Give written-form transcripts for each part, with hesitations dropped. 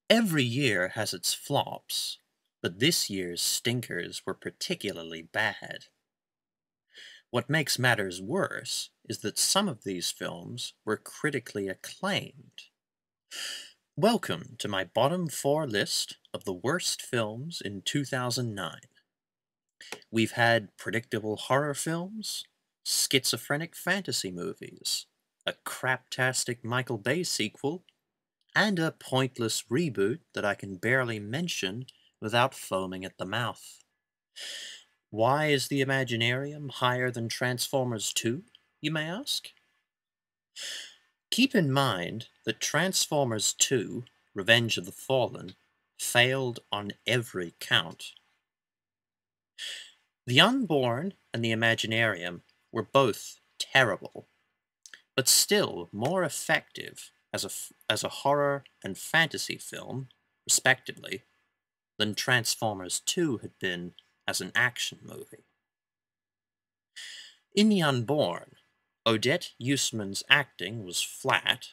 Every year has its flops, but this year's stinkers were particularly bad. What makes matters worse is that some of these films were critically acclaimed. Welcome to my bottom 4 list of the worst films in 2009. We've had predictable horror films, schizophrenic fantasy movies, a craptastic Michael Bay sequel, and a pointless reboot that I can barely mention without foaming at the mouth. Why is the Imaginarium higher than Transformers 2, you may ask? Keep in mind that Transformers 2, Revenge of the Fallen, failed on every count. The Unborn and the Imaginarium were both terrible, but still more effective as a horror and fantasy film, respectively, than Transformers 2 had been as an action movie. In The Unborn, Odette Huisman's acting was flat,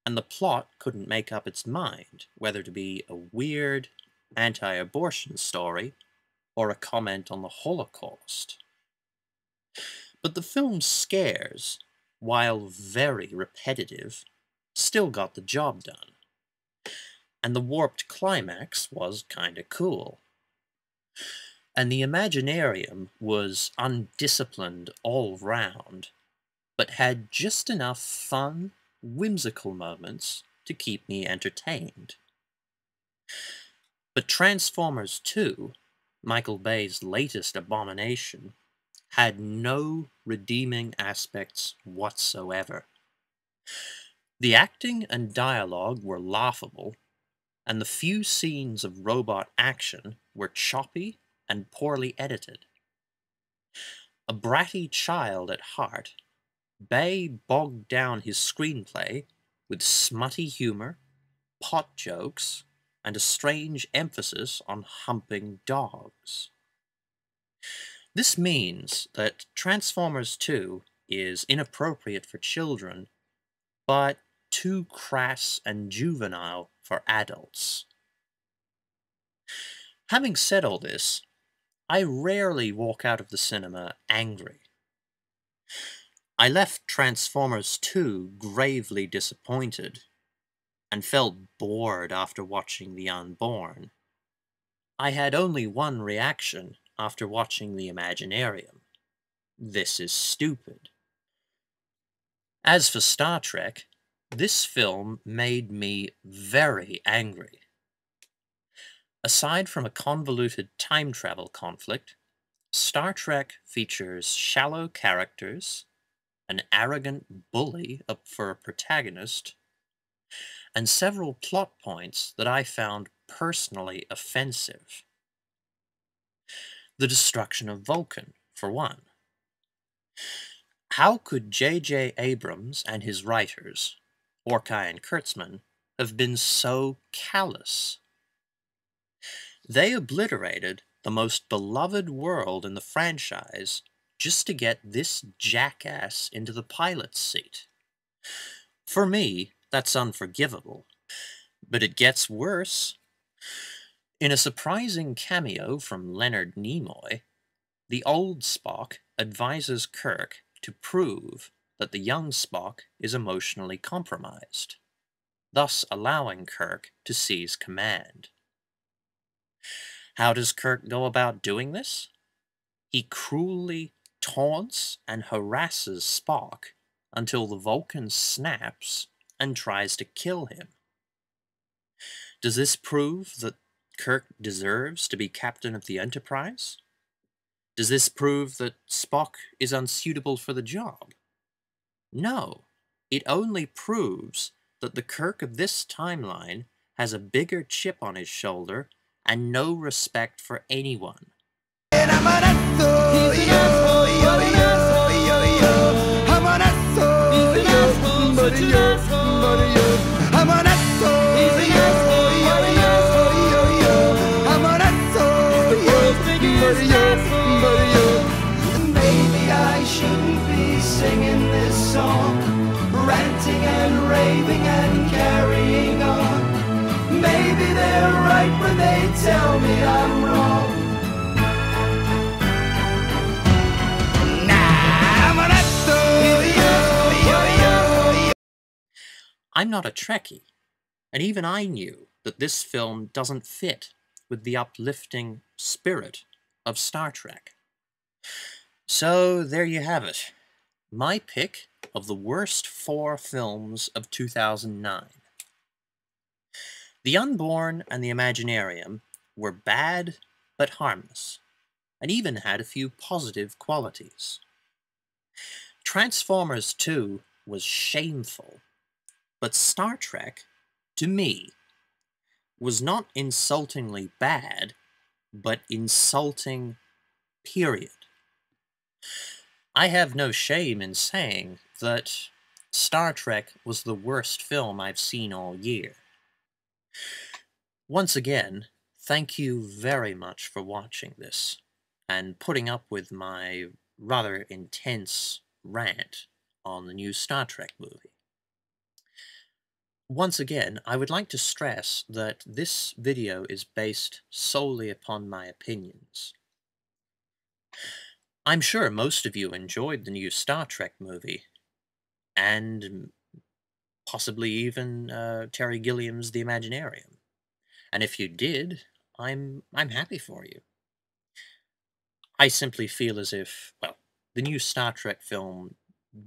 and the plot couldn't make up its mind whether to be a weird, anti-abortion story or a comment on the Holocaust. But the film's scares, while very repetitive, still got the job done. And the warped climax was kinda cool. And the Imaginarium was undisciplined all round, but had just enough fun, whimsical moments to keep me entertained. But Transformers 2, Michael Bay's latest abomination, had no redeeming aspects whatsoever. The acting and dialogue were laughable, and the few scenes of robot action were choppy and poorly edited. A bratty child at heart, Bay bogged down his screenplay with smutty humor, pot jokes, and a strange emphasis on humping dogs. This means that Transformers 2 is inappropriate for children, but too crass and juvenile for adults. Having said all this, I rarely walk out of the cinema angry. I left Transformers 2 gravely disappointed, and felt bored after watching The Unborn. I had only one reaction after watching The Imaginarium. This is stupid. As for Star Trek, this film made me very angry. Aside from a convoluted time travel conflict, Star Trek features shallow characters, an arrogant bully up for a protagonist, and several plot points that I found personally offensive. The destruction of Vulcan, for one. How could J.J. Abrams and his writers, Orkai and Kurtzman, have been so callous? They obliterated the most beloved world in the franchise just to get this jackass into the pilot's seat. For me, that's unforgivable. But it gets worse. In a surprising cameo from Leonard Nimoy, the old Spock advises Kirk to prove that the young Spock is emotionally compromised, thus allowing Kirk to seize command. How does Kirk go about doing this? He cruelly taunts and harasses Spock until the Vulcan snaps and tries to kill him. Does this prove that Kirk deserves to be captain of the Enterprise? Does this prove that Spock is unsuitable for the job? No, it only proves that the Kirk of this timeline has a bigger chip on his shoulder and no respect for anyone. Maybe I shouldn't be singing this song, ranting and raving and carrying on. maybe they're right when they tell me I'm wrong. I'm not a Trekkie, and even I knew that this film doesn't fit with the uplifting spirit of Star Trek. So there you have it, my pick of the worst 4 films of 2009. The Unborn and the Imaginarium were bad but harmless, and even had a few positive qualities. Transformers 2 was shameful, but Star Trek, to me, was not insultingly bad, but insulting, period. I have no shame in saying that Star Trek was the worst film I've seen all year. Once again, thank you very much for watching this, and putting up with my rather intense rant on the new Star Trek movie. Once again, I would like to stress that this video is based solely upon my opinions. I'm sure most of you enjoyed the new Star Trek movie, and possibly even Terry Gilliam's The Imaginarium. And if you did, I'm happy for you. I simply feel as if, well, the new Star Trek film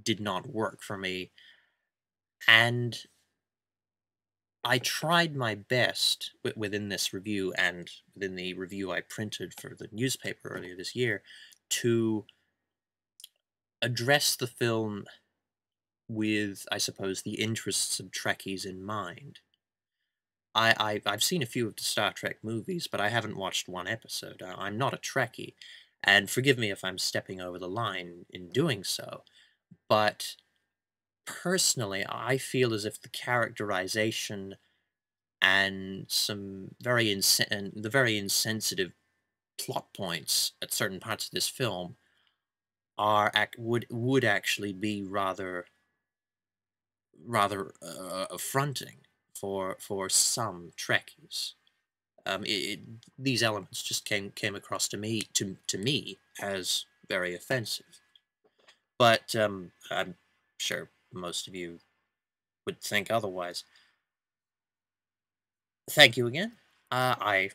did not work for me, and I tried my best within this review and within the review I printed for the newspaper earlier this year to address the film with, I suppose, the interests of Trekkies in mind. I've seen a few of the Star Trek movies, but I haven't watched one episode. I'm not a Trekkie, and forgive me if I'm stepping over the line in doing so, but personally, I feel as if the characterization and some very insensitive plot points at certain parts of this film would actually be rather affronting for some Trekkies. These elements just came across to me as very offensive. But I'm sure most of you would think otherwise. Thank you again. I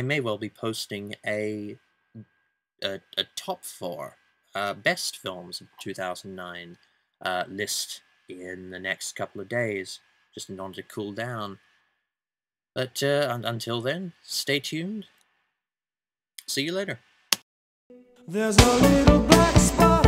may well be posting a top 4 best films of 2009 list in the next couple of days, just in order to cool down. But until then, stay tuned. See you later. There's a little black spot